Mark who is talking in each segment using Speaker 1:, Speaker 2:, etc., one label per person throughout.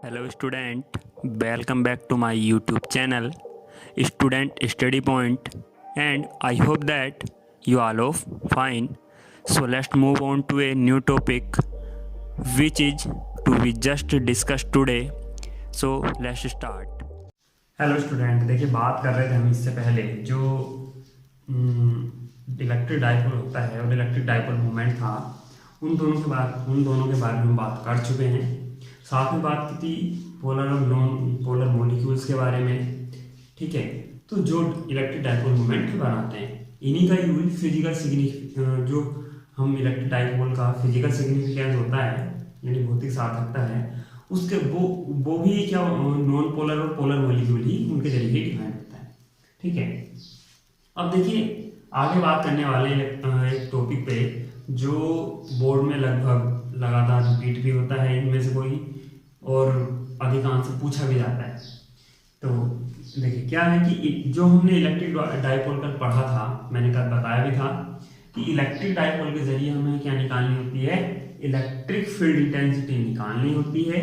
Speaker 1: Hello student, welcome back to my YouTube channel Student Study Point, and I hope that you all are fine. So let's move on to a new topic which is to be just discussed today. So let's start. Hello student, देखिए बात कर रहे थे हम इससे पहले जो electric dipole होता है और इलेक्ट्रिक डाइपोल मोमेंट था, उन दोनों के बारे में हम बात कर चुके हैं। साथ में बात की थी पोलर और नॉन पोलर मॉलिक्यूल्स के बारे में। ठीक है, तो जो इलेक्ट्रिक डाइपोल मोमेंट बनाते हैं इन्हीं का यूज फिजिकल जो हम इलेक्ट्रिक डाइपोल का फिजिकल सिग्निफिकेंस होता है यानी भौतिक सार्थकता है उसके वो भी क्या नॉन पोलर और पोलर मॉलिक्यूल ही उनके जरिए ही डिफाइन होता है। ठीक है, अब देखिए आगे बात करने वाले एक टॉपिक पे जो बोर्ड में लगभग लगातार रिपीट भी होता है इनमें से कोई और अधिकांश से पूछा भी जाता है। तो देखिए क्या है कि जो हमने इलेक्ट्रिक डाइपोल कल पढ़ा था, मैंने कल बताया भी था कि इलेक्ट्रिक डाइपोल के जरिए हमें क्या निकालनी होती है, इलेक्ट्रिक फील्ड इंटेंसिटी निकालनी होती है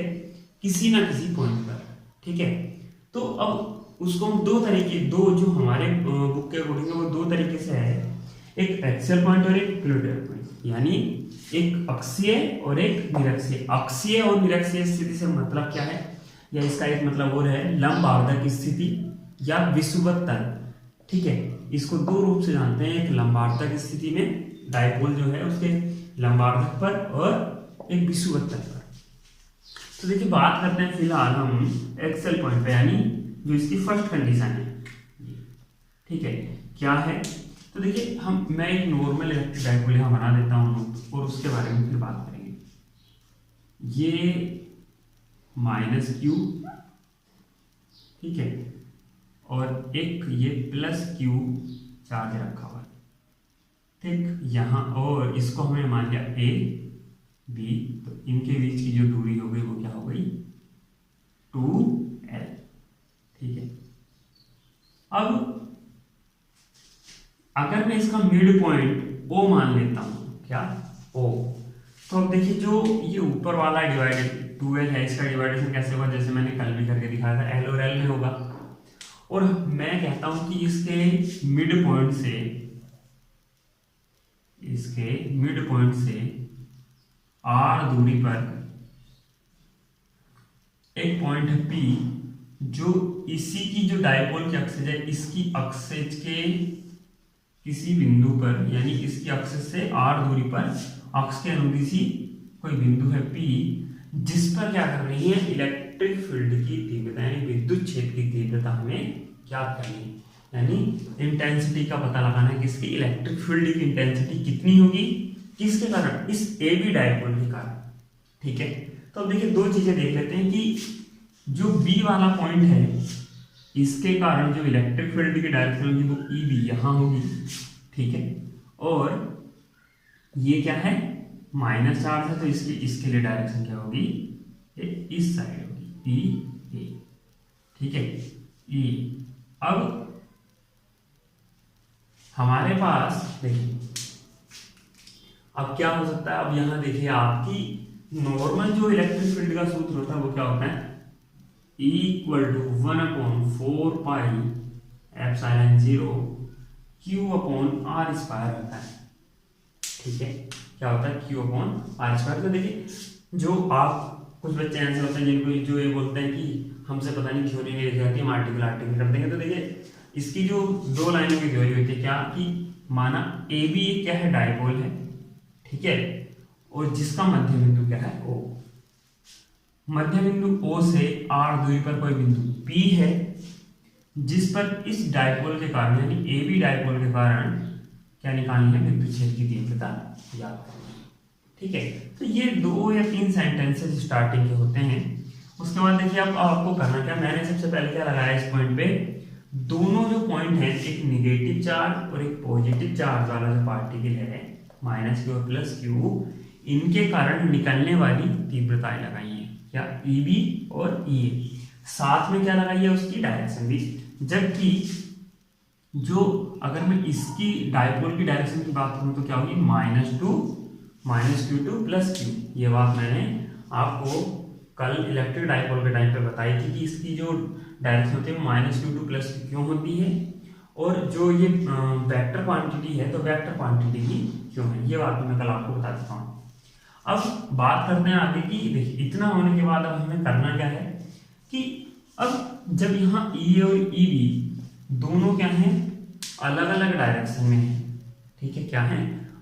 Speaker 1: किसी ना किसी पॉइंट पर। ठीक है, तो अब उसको हम दो जो हमारे बुक के अकॉर्डिंग वो दो तरीके से है, एक एक्सियल पॉइंट और एक फ्लूइड पॉइंट, यानी एक अक्षीय और एक निरक्षीय। अक्षीय और निरक्षीय स्थिति से मतलब क्या है, या इसका एक मतलब और है लंब आवर्धक स्थिति या विषुवत तल। ठीक है, इसको दो रूप से जानते हैं, एक लंबावर्धक स्थिति में डाइपोल जो है उसके लंबावर्धक पर और एक विषुवत तल पर। तो देखिए बात करते हैं फिलहाल हम एक्सियल पॉइंट पे, यानी जो इसकी फर्स्ट कंडीशन है। ठीक है, क्या है, तो देखिए मैं एक नॉर्मल इलेक्ट्रिक डाइपोल यहाँ बना देता हूँ और उसके बारे में फिर बात करेंगे। ये -q, ठीक है, और एक ये +q चार्ज रखा हुआ है। ठीक, यहाँ और इसको हमने मान लिया a b, तो इनके बीच की जो दूरी हो गई वो क्या हो गई 2l। ठीक है, अब अगर मैं इसका मिड पॉइंट O मान लेता हूं, क्या O, तो अब देखिए जो ये ऊपर वाला डिवाइडेड 2l है, इसका डिवाइडेशन कैसे होगा, जैसे मैंने कल भी करके दिखाया था, L और L में होगा। और मैं कहता हूं कि इसके मिड पॉइंट से R दूरी पर एक पॉइंट है P, जो इसी की जो डाइपोल की एक्सिस है इसकी एक्सिस के किसी बिंदु पर, यानी इसकी एक्सिस से R दूरी पर अक्ष के अनुदिशी कोई बिंदु है P, जिस पर क्या कर रही है, इलेक्ट्रिक फील्ड की तीव्रता यानी विद्युत क्षेत्र की तीव्रता हमें ज्ञात करनी है, यानी इंटेंसिटी का पता लगाना है किसकी, इलेक्ट्रिक फील्ड की इंटेंसिटी कितनी होगी, किसके कारण, इस ए बी डाइपोल के कारण। ठीक है, तो अब देखिए दो चीजें देख लेते हैं कि जो बी वाला पॉइंट है इसके कारण जो इलेक्ट्रिक फील्ड की डायरेक्शन होगी वो ई बी यहाँ होगी। ठीक है, और ये क्या है माइनस चार्ज है, तो इसके लिए डायरेक्शन क्या होगी, इस साइड होगी ई ए। ठीक है, ई। अब हमारे पास देखिए अब क्या हो सकता है, अब यहां देखिए आपकी नॉर्मल जो इलेक्ट्रिक फील्ड का सूत्र होता है वो क्या होता है, =1/4 पाई एप्सिलॉन 0 Q/r² होता है। ठीक है, क्या होता है Q/r²। तो देखिए जो आप कुछ बच्चे ऐसे होते हैं जिनको जो ये बोलते हैं कि हमसे पता नहीं थ्योरी नहीं लिखी जाती, हम आर्टिकल कर देंगे। तो देखिए इसकी जो दो लाइनों की थ्योरी होती है, क्या कि माना ए बी क्या है, डाइपोल है। ठीक है, और जिसका मध्य बिंदु क्या है O, मध्य बिंदु O से R दूरी पर कोई बिंदु P है, जिस पर इस डाइपोल के कारण यानी ए बी डाइपोल के कारण क्या निकालनी है, विद्युत क्षेत्र की तीव्रता याद करनी है। ठीक है, तो ये 2 या 3 सेंटेंसेस स्टार्टिंग के होते हैं। उसके बाद देखिए अब आपको करना क्या, मैंने सबसे पहले क्या लगाया इस पॉइंट पे, दोनों जो पॉइंट है एक निगेटिव चार्ज और एक पॉजिटिव चार्ज वाला जो पार्टिकल है -q और +q, इनके कारण निकलने वाली तीव्रताएं लगाई है, क्या EB और EA। साथ में क्या लगाई है, उसकी डायरेक्शन भी। जबकि जो अगर मैं इसकी डाइपोल की डायरेक्शन की बात करूं तो क्या होगी -2 -q2 +q। ये बात मैंने आपको कल इलेक्ट्रिक डाइपोल के टाइम पे बताई थी कि इसकी जो डायरेक्शन होती है -q टू +q क्यों होती है, और जो ये वेक्टर क्वांटिटी है तो वेक्टर क्वांटिटी ही क्यों है, ये बात मैं कल आपको बता देता हूँ। अब बात करते हैं आगे की। देखिए इतना होने के बाद अब हमें करना क्या है कि अब जब यहाँ E और EB दोनों क्या हैं, अलग अलग डायरेक्शन में है, ठीक है, क्या है,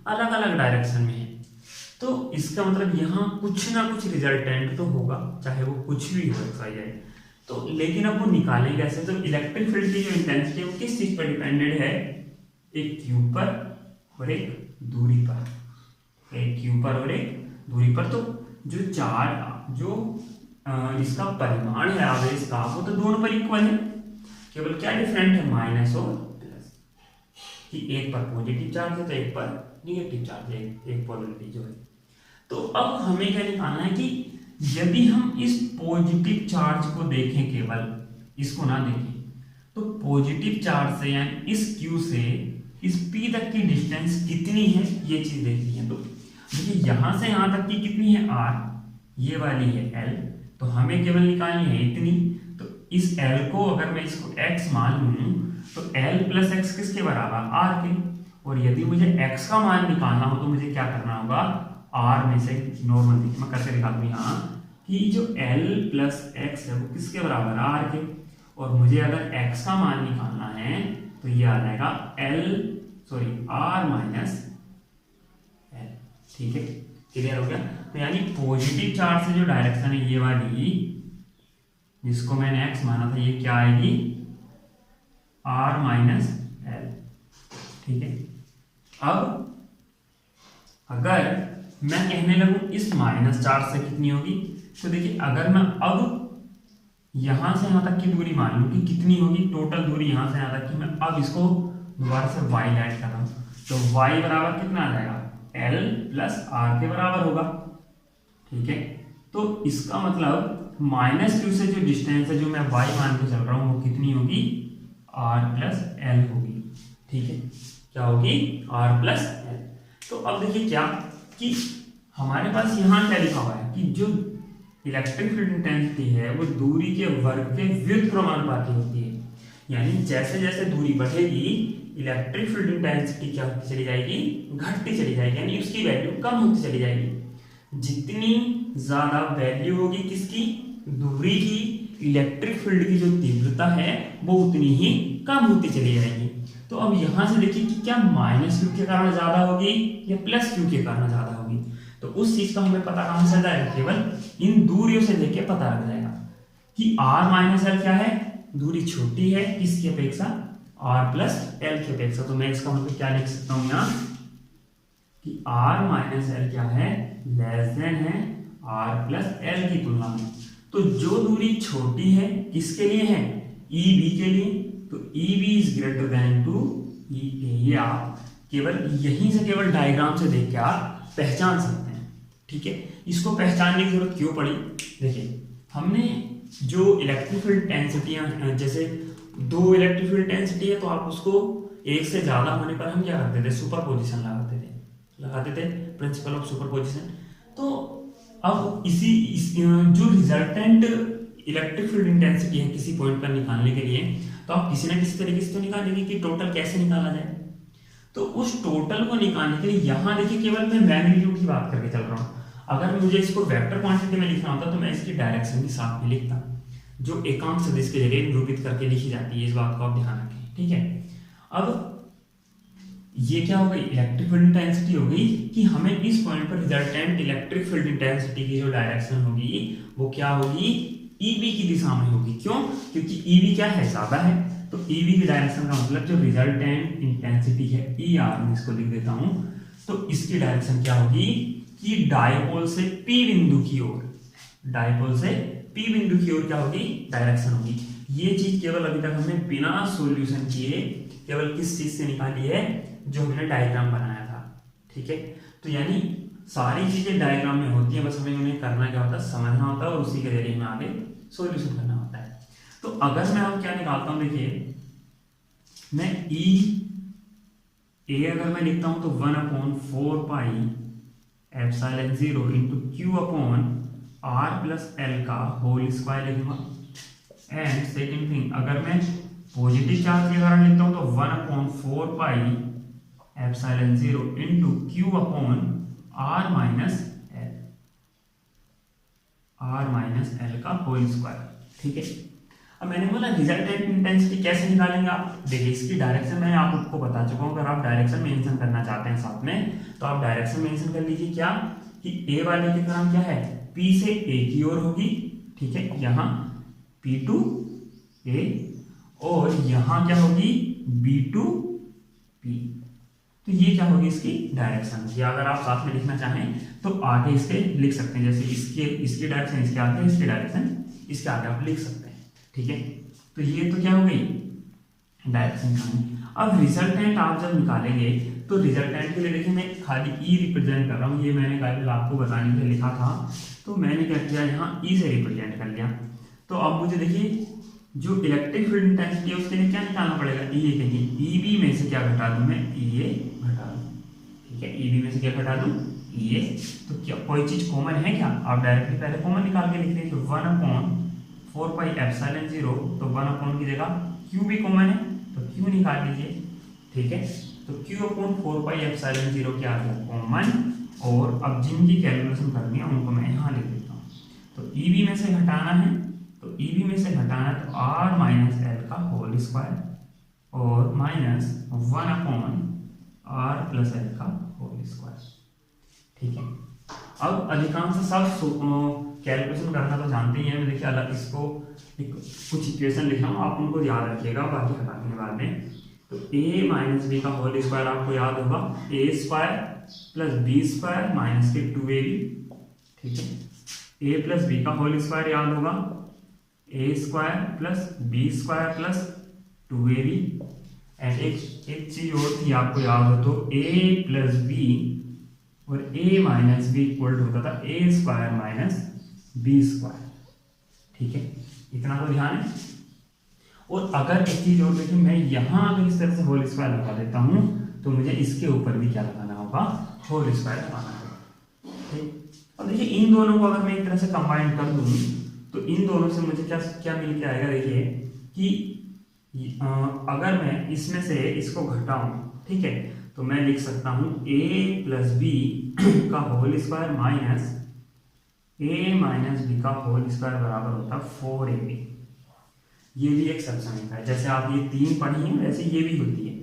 Speaker 1: अलग अलग डायरेक्शन में है, तो इसका मतलब यहाँ कुछ ना कुछ रिजल्टेंट तो होगा, चाहे वो कुछ भी हो XYZ। तो लेकिन अब वो निकालें कैसे, तो इलेक्ट्रिक फील्ड की जो इंटेंसिटी है वो किस चीज पर डिपेंडेड है, एक क्यू पर और एक दूरी पर, एक क्यू पर और एक दूरी पर। तो जो चार्ज जो इसका परिमाण है आवेश का, वो तो दोनों पर इक्वल है, केवल क्या डिफरेंट है, माइनस और प्लस, कि एक पर पॉजिटिव चार्ज है तो एक पर निगेटिव चार्ज है, एक पोलरिटी जो है। तो अब हमें क्या निकालना है कि यदि हम इस पॉजिटिव चार्ज को देखें, केवल इसको ना देखें, तो पॉजिटिव चार्ज से यानी इस Q से इस P तक की डिस्टेंस कितनी है, ये चीज देखनी है। तो देखिए यहां से यहां तक की कितनी है, R, ये वाली है L, तो हमें केवल निकालनी है इतनी। तो इस L को अगर मैं इसको x मान लूं तो L प्लस x किसके बराबर, R के, और यदि मुझे x का मान निकालना हो तो मुझे क्या करना होगा, R में से नॉर्मल, देखिए मैं करके दिखा दूं यहाँ कि जो L प्लस x है वो किसके बराबर, R के, और मुझे अगर x का मान निकालना है तो ये आ जाएगा R माइनस L, ठीक है, क्लियर हो गया। तो यानी पॉजिटिव चार्ज से जो डायरेक्शन है ये वाली, जिसको मैंने x माना था, ये क्या आएगी, R माइनस L, ठीक है। अब अगर मैं कहने लगूं इस माइनस चार्ज से कितनी होगी, तो देखिए अगर मैं अब यहां से यहां तक की दूरी मान लूं कि कितनी होगी, टोटल दूरी यहां से यहां तक की, मैं अब इसको दोबारा से y ऐड कर रहा हूं, तो y बराबर कितना आ जाएगा, L प्लस R के बराबर होगा, ठीक है। तो इसका मतलब माइनस Q से जो डिस्टेंस है जो मैं y मान के चल रहा हूं वो कितनी होगी, R प्लस L होगी, ठीक है, क्या होगी, R प्लस L। तो अब देखिए क्या कि हमारे पास यहाँ क्या लिखा हुआ है कि जो इलेक्ट्रिक फील्ड इंटेंसिटी है वो दूरी के वर्ग के व्युत्क्रमानुपाती होती है, यानी जैसे जैसे दूरी बढ़ेगी इलेक्ट्रिक फील्ड इंटेंसिटी क्या होती चली जाएगी, घटती चली जाएगी, यानी उसकी वैल्यू कम होती चली जाएगी। जितनी ज्यादा वैल्यू होगी किसकी, दूरी की, इलेक्ट्रिक फील्ड की जो तीव्रता है वो उतनी ही कम होती चली जाएगी। तो अब यहां से देखिए कि क्या माइनस Q के कारण ज्यादा होगी या प्लस Q के कारण ज्यादा होगी, तो उस चीज का हमें पता कहां से जाएगा, केवल इन दूरियों से देख के पता लग जाएगा कि R माइनस L क्या है, दूरी छोटी है किसकी अपेक्षा, R प्लस L की अपेक्षा। तो मैं इसका मतलब क्या लिख सकता हूं यहाँ कि R माइनस L क्या है, लेस देन है R प्लस L की तुलना में। तो जो दूरी छोटी है किसके लिए है, EB के लिए, तो EB is greater than to EA। ये आप केवल यहीं से केवल डायग्राम से देख के आप पहचान सकते हैं, ठीक है। इसको पहचानने की जरूरत क्यों पड़ी, देखिए हमने जो इलेक्ट्रिक फील्ड इंटेंसिटी, जैसे दो इलेक्ट्रिक फील्ड इंटेंसिटी है तो आप उसको एक से ज्यादा होने पर हम क्या करते थे, सुपरपोजिशन लगाते थे प्रिंसिपल ऑफ सुपरपोजिशन। तो अब जो रिजल्टेंट इलेक्ट्रिक फील्ड इंटेंसिटी है किसी पॉइंट पर निकालने के लिए, तो आप किसी ना किसी तरीके से तो निकालेंगे कि टोटल कैसे निकाला जाए। तो उस टोटल को निकालने के लिए यहां देखिए केवल मैं मैग्नीट्यूड की बात करके चल रहा हूं। अगर मुझे इसको वेक्टर क्वांटिटी में लिखना होता तो मैं इसकी डायरेक्शन भी साथ में लिखता, जो एकांक सदिश के जरिए निरूपित करके लिखी जाती है, इस बात को आप ध्यान रखें, ठीक है। अब ये क्या हो गई, इलेक्ट्रिक फील्ड इंटेंसिटी हो गई कि हमें इस पॉइंट पर रिजल्टेंट इलेक्ट्रिक फील्ड इंटेंसिटी की जो डायरेक्शन होगी वो क्या होगी, EB की दिशा में होगी। क्यों, क्योंकि EB क्या है, ज्यादा है, तो EB की डायरेक्शन का मतलब जो रिजल्टेंट इंटेंसिटी है ER, मैं इसको लिख देता हूं, तो इसकी डायरेक्शन क्या होगी कि डायपोल से P बिंदु की ओर, डायपोल से P बिंदु की ओर क्या होगी, डायरेक्शन होगी। ये चीज केवल अभी तक हमने बिना सॉल्यूशन किए केवल किस चीज से निकाली है, जो हमने डायग्राम बनाया था, ठीक है। तो यानी सारी चीजें डायग्राम में होती हैं, बस हमें उन्हें करना क्या होता है, समझना होता है, और उसी के जरिए हमें आगे सॉल्यूशन करना होता है। तो अगर मैं अब क्या निकालता हूं, देखिए मैं E अगर मैं लिखता हूं तो 1/4 pi epsilon 0 into Q upon R plus L का होल स्क्वायर लिखूंगा। एंड सेकेंड थिंग, अगर मैं पॉजिटिव चार्ज के कारण लिखता हूं तो 1/4 pi epsilon 0 into Q upon R minus L का होल स्क्वायर। ठीक है, अब मैंने बोला रिजल्टेंट इंटेंसिटी कैसे निकालेंगे आप। देखिए इसकी डायरेक्शन मैं आपको बता चुका हूं, अगर आप डायरेक्शन मेंशन करना चाहते हैं साथ में तो आप डायरेक्शन मेंशन कर लीजिए क्या कि ए वाले की तरफ क्या है, पी से ए की ओर होगी। ठीक है, यहाँ पी टू ए और यहाँ क्या होगी बी टू पी। तो ये क्या होगी इसकी डायरेक्शन। या अगर आप साथ में लिखना चाहें तो आगे इसके लिख सकते हैं, जैसे इसकी डायरेक्शन इसके आगे, इसकी डायरेक्शन इसके आगे आप लिख सकते हैं। ठीक है, तो ये तो क्या हो गई डायरेक्शन निकालनी। अब रिजल्टेंट आप जब निकालेंगे तो रिजल्टेंट के लिए देखिए मैं खाली ई रिप्रेजेंट कर रहा हूँ, ये मैंने कल आपको बताने के लिए लिखा था तो मैंने क्या किया यहाँ ई से रिप्रेजेंट कर लिया। तो अब मुझे देखिए जो इलेक्ट्रिक फील्ड इंटेंसिटी है उसके लिए क्या निकालना पड़ेगा, ई ए कहिए, ई बी में से क्या घटा दूं मैं, ई ए घटा दूं। ठीक है, ई बी में से क्या घटा दूं, ई ए। तो क्या कोई चीज कॉमन है क्या, आप डायरेक्टली पहले कॉमन निकाल के लिख लीजिए 1/4 पाई एप्सिलॉन 0, तो 1 की जगह क्यू भी कॉमन है तो क्यू निकाल लीजिए। ठीक है, तो q/4 पाई एप्सिलॉन 0 क्या आ गया कॉमन। और अब जिनकी कैलकुलेशन करनी है उनको मैं यहाँ लिख देता हूँ। तो ई बी में से घटाना है, तो ई बी में से घटाना तो आर माइनस एल का होल स्क्वायर और माइनस 1/r प्लस एल का होल स्क्वायर। ठीक है, अब अधिकांश सब कैलकुलेशन करना तो जानते ही हैं। मैं देखिए अलग इसको कुछ इक्वेशन लिखा हूँ, आप उनको याद रखिएगा, बाकी हटा देंगे बाद में। तो a माइनस बी का होल स्क्वायर आपको याद होगा a square plus B square minus के 2ab। ठीक है, a प्लस बी का होल स्क्वायर याद होगा a square plus B square plus 2ab। And एक चीज और थी आपको याद हो तो a प्लस बी और a माइनस बी इक्वल होता था a square minus B square. ठीक है, इतना तो ध्यान है। और अगर एक चीज और देखिए, मैं यहाँ अगर इस तरह से होल स्क्वायर लगा देता हूँ तो मुझे इसके ऊपर भी क्या लगाना होगा, होल स्क्वायर लगाना होगा। ठीक, अब देखिए इन दोनों को अगर मैं एक तरह से कंबाइन कर दूँ तो इन दोनों से मुझे क्या क्या मिल के आएगा। देखिए कि अगर मैं इसमें से इसको घटाऊं, ठीक है, तो मैं लिख सकता हूँ a प्लस बी का whole square minus a minus B का होल स्क्वायर बराबर होता है 4ab। ये भी एक सब्सटेंस है, जैसे आप ये 3 पढ़ी हैं वैसे ये भी होती है।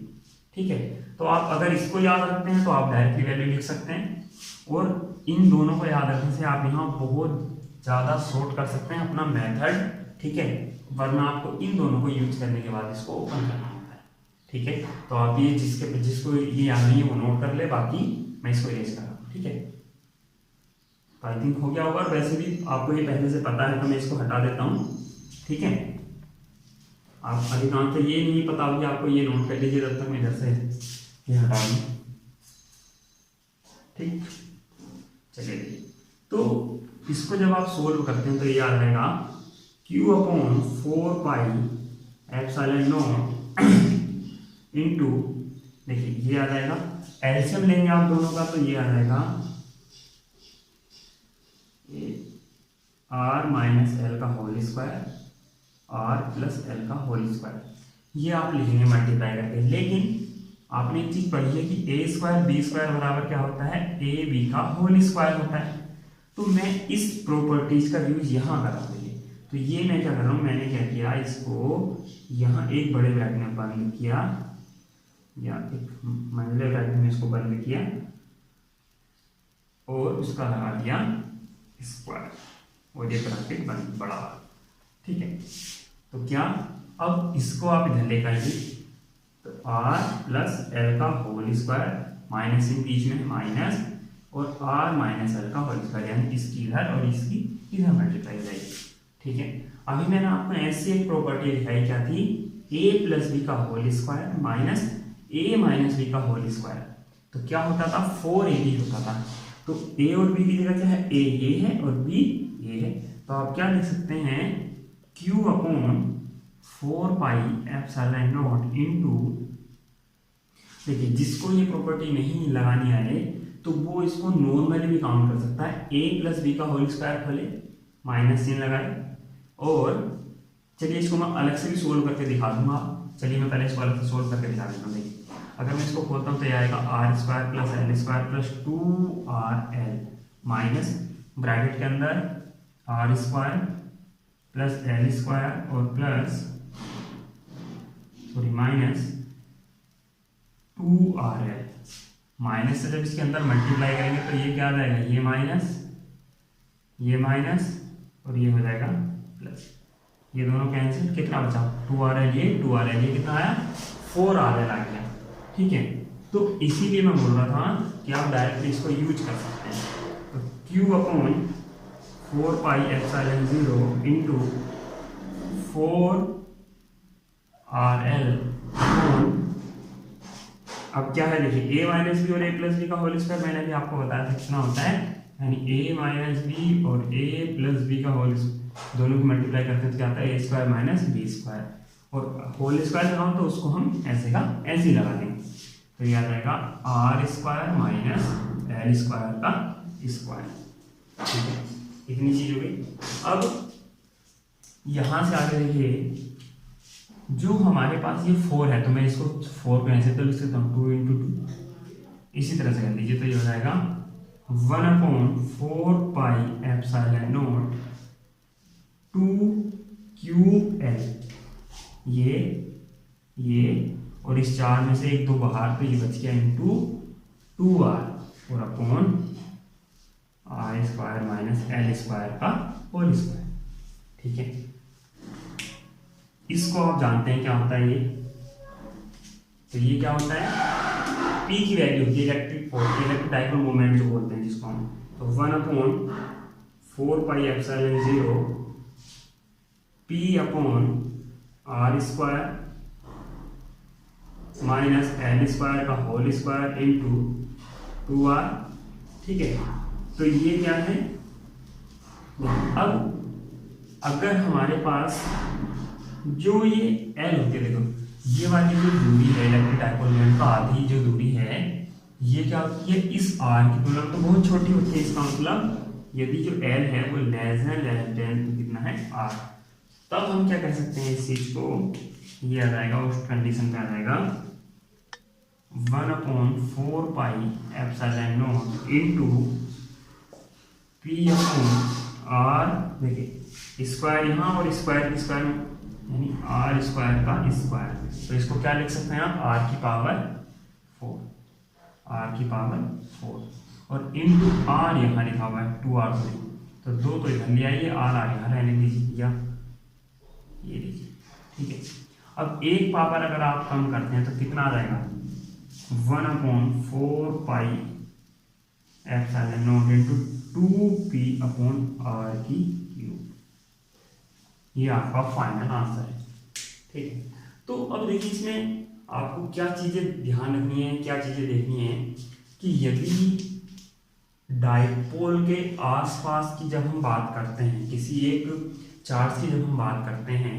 Speaker 1: ठीक है, तो आप अगर इसको याद रखते हैं तो आप डायरेक्टली वैल्यू लिख सकते हैं, और इन दोनों को याद रखने से आप यहाँ बहुत ज़्यादा शॉर्ट कर सकते हैं अपना मेथड। ठीक है, वरना आपको इन दोनों को यूज करने के बाद इसको ओपन करना होता है। ठीक है, तो आप ये जिसको ये याद नहीं है वो नोट कर ले, बाकी मैं इसको इरेज कर रहा हूँ। ठीक है, तो आई थिंक हो गया होगा, वैसे भी आपको ये पहले से पता है तो मैं इसको हटा देता हूँ। ठीक है, आप अधिकांश तो ये नहीं पता होगी आपको, ये नोट कर लीजिए तब तक मैं इधर से ये हटा दूँ। ठीक, चलिए, तो इसको जब आप सोल्व करते हैं तो ये आ जाएगा q/4 pi epsilon not into, देखिए ये आ जाएगा, एलसीएम लेंगे आप दोनों का तो ये आ जाएगा r माइनस एल का whole square r plus L का होल स्क्वायर, ये आप लिखेंगे मल्टीप्लाई करके। लेकिन आपने एक चीज पढ़ी है कि a स्क्वायर बी स्क्वायर बराबर क्या होता है, a b का होल स्क्वायर होता है। तो मैं इस प्रॉपर्टीज का यूज यहाँ कर रहा हूँ। तो ये मैं क्या कर रहा हूँ, मैंने क्या किया, इसको यहाँ एक बड़े ब्रैकेट में बंद किया, या एक मंझले ब्रैकेट में इसको बंद किया और उसका लगा दिया स्क्वायर, और ये ब्रैकेट बंद बड़ा। ठीक है, तो क्या अब इसको आप इधर लेकर आइए, तो r प्लस एल का होल स्क्वायर माइनस इन बीच में माइनस और r माइनस एल का होल स्क्वायर, यानी इसकी इधर और इसकी इधर मल्टीप्लाई हो जाएगी। ठीक है, अभी मैंने आपको ऐसी एक प्रॉपर्टी दिखाई, क्या थी, a प्लस बी का whole square minus a minus B का होल स्क्वायर, तो क्या होता था 4ab होता था। तो a और b की जगह क्या है, a ये है और b ये है, तो आप क्या लिख सकते हैं q/4 pi epsilon not into, देखिए जिसको ये प्रॉपर्टी नहीं लगानी आए तो वो इसको नॉर्मली भी काउंट कर सकता है। a प्लस बी का होल स्क्वायर खोले -3 लगाए। और चलिए इसको मैं अलग से भी सोल्व करके दिखा दूंगा। चलिए मैं पहले इसको अलग से सोल्व करके दिखा देता हूँ। देखिए अगर मैं इसको खोलता हूँ तो ये आएगा r² + l² + 2rl minus bracket के अंदर r² + l² और प्लस माइनस 2rl। माइनस से जब इसके अंदर मल्टीप्लाई करेंगे तो ये क्या आ जाएगा, ये माइनस और ये हो जाएगा प्लस। ये दोनों कैंसिल, कितना बचा 2rl, ये 2rl, ये कितना आया 4rl आ गया। ठीक है, तो इसीलिए मैं बोल रहा था कि आप डायरेक्टली इसको यूज कर सकते हैं। तो Q/4πε0 इंटू 4rl। अब क्या है देखिए, a माइनस बी और a प्लस बी का होल स्क्वायर मैंने भी आपको बताया था कितना होता है, यानी a माइनस बी और a प्लस बी का होल दोनों को मल्टीप्लाई करते हैं तो क्या आता है a² माइनस b²। और होल स्क्वायर लगाओ तो उसको हम ऐसे का ऐसे ही लगा देंगे, तो ये आ जाएगा r² माइनस l² का स्क्वायर। ठीक है, इतनी चीज हो गई। अब यहां से आगे देखिए, जो हमारे पास ये 4 है तो मैं इसको 4 को ऐसे तो लिख सकता हूँ 2 × 2, इसी तरह से कर लीजिए तो ये हो जाएगा 1/4πε0 2ql। ये और इस 4 में से 1 2 बाहर तो ये बच गया इंटू 2r और अपॉन r² माइनस l² का होल स्क्वायर। ठीक है, इसको आप जानते हैं क्या होता है ये, तो ये क्या होता है, P की वैल्यू होती है electric force, electric dipole moment जो बोलते हैं जिसको हम, तो 1/4πε0 P/r² माइनस l² का होल स्क्वायर इंटू 2r। ठीक है, तो ये क्या है, अब अगर हमारे पास जो ये L होती है, देखो ये वाली जो दूरी है इलेक्ट्रिक डाइपोल मोमेंट का आधी जो दूरी है, ये क्या होती है इस r की तुलना में तो बहुत छोटी होती है। इसका मतलब यदि जो L है वो लेस देन तो कितना है r, तब हम क्या कह सकते हैं इस चीज को, ये आ जाएगा उस कंडीशन पे आ जाएगा 1/4πε0 इंटू P/r। देखिए स्क्वायर यहाँ और स्क्वायर की स्क्वायर यानी r² का स्क्वायर, तो इसको क्या लिख सकते हैं आप r की पावर 4 और इंटू r यहाँ लिखा हुआ है 2r, तो 2 तो इधर ले आइए, r यहाँ रहने दीजिए या ये लीजिए। ठीक है, अब एक पावर अगर आप कम करते हैं तो कितना आ जाएगा 1/4πε0 इंटू 2p/r³। ये आपका फाइनल आंसर है। ठीक है, तो अब देखिए इसमें आपको क्या चीजें ध्यान रखनी है, क्या चीजें देखनी है कि यदि डाइपोल के आसपास की जब हम बात करते हैं, किसी एक चार्ज की जब हम बात करते हैं,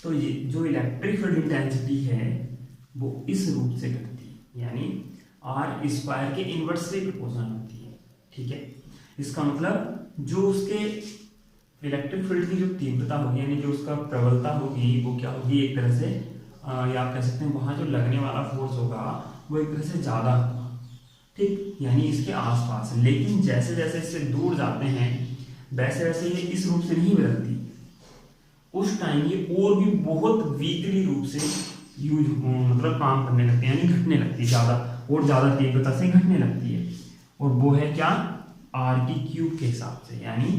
Speaker 1: तो ये जो इलेक्ट्रिक फील्ड इंटेंसिटी है वो इस रूप से घटती है, यानी r² के इन्वर्सली प्रोपोर्शनल होती है। ठीक है, इसका मतलब जो उसके इलेक्ट्रिक फील्ड की जो तीव्रता होगी, यानी जो उसका प्रबलता होगी, वो क्या होगी एक तरह से या आप कह सकते हैं वहाँ जो लगने वाला फोर्स होगा वो एक तरह से ज़्यादा होगा। ठीक, यानी इसके आसपास, लेकिन जैसे जैसे इससे दूर जाते हैं वैसे वैसे ये इस रूप से नहीं बदलती, उस टाइम ये और भी बहुत वीकली रूप से मतलब काम करने लगते हैं, यानी घटने लगती है, ज़्यादा तीव्रता से घटने लगती है। और वो है क्या r³ के हिसाब से, यानी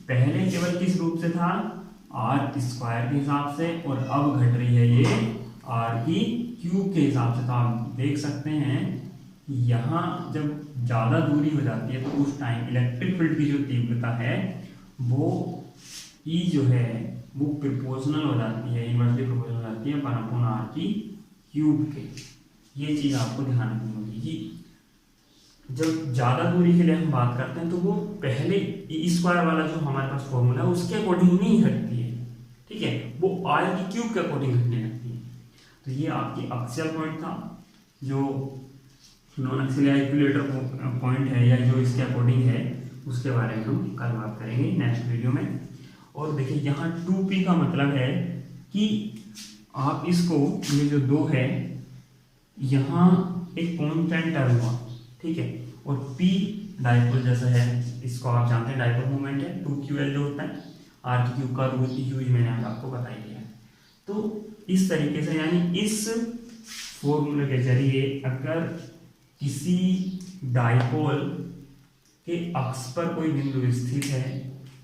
Speaker 1: पहले केवल किस रूप से था r² के हिसाब से, और अब घट रही है ये r³ के हिसाब से। तो आप देख सकते हैं यहाँ जब ज़्यादा दूरी हो जाती है तो उस टाइम इलेक्ट्रिक फील्ड की जो तीव्रता है वो E जो है वो प्रोपोर्शनल हो जाती है, इन्वर्सली प्रोपोर्शनल हो जाती है 1/r³ के। ये चीज़ आपको ध्यान रखनी होगी कि जब ज़्यादा दूरी के लिए हम बात करते हैं तो वो पहले E² वाला जो हमारे पास फॉर्मूला है उसके अकॉर्डिंग नहीं घटती है। ठीक है, वो r³ के अकॉर्डिंग घटने लगती है। तो ये आपकी एक्सियल पॉइंट था, जो नॉन एक्सियल इक्विलेटर पॉइंट है या जो इसके अकॉर्डिंग है उसके बारे में हम कल बात करेंगे नेक्स्ट वीडियो में। और देखिए यहाँ 2p का मतलब है कि आप इसको, ये जो 2 है यहाँ एक कॉन्स्टेंट टर्म हुआ, ठीक है, और p डाइपोल जैसा है, इसको आप जानते हैं डाइपोल मोमेंट है 2ql जो होता है, r³ का यूज मैंने आपको बता ही दिया है। तो इस तरीके से यानी इस फॉर्मूले के जरिए अगर किसी डाइपोल के अक्ष पर कोई बिंदु स्थित है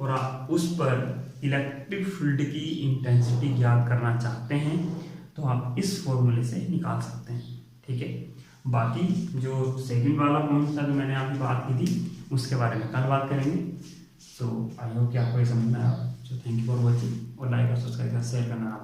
Speaker 1: और आप उस पर इलेक्ट्रिक फील्ड की इंटेंसिटी ज्ञात करना चाहते हैं तो आप इस फॉर्मूले से निकाल सकते हैं, ठीक है। बाकी जो सेकंड वाला पॉइंट था जो मैंने आपकी बात की थी उसके बारे में कल बात करेंगे। सो आई होप कि आपको ये समझ में आया। So thank you for watching और लाइक और सब्सक्राइब शेयर करना।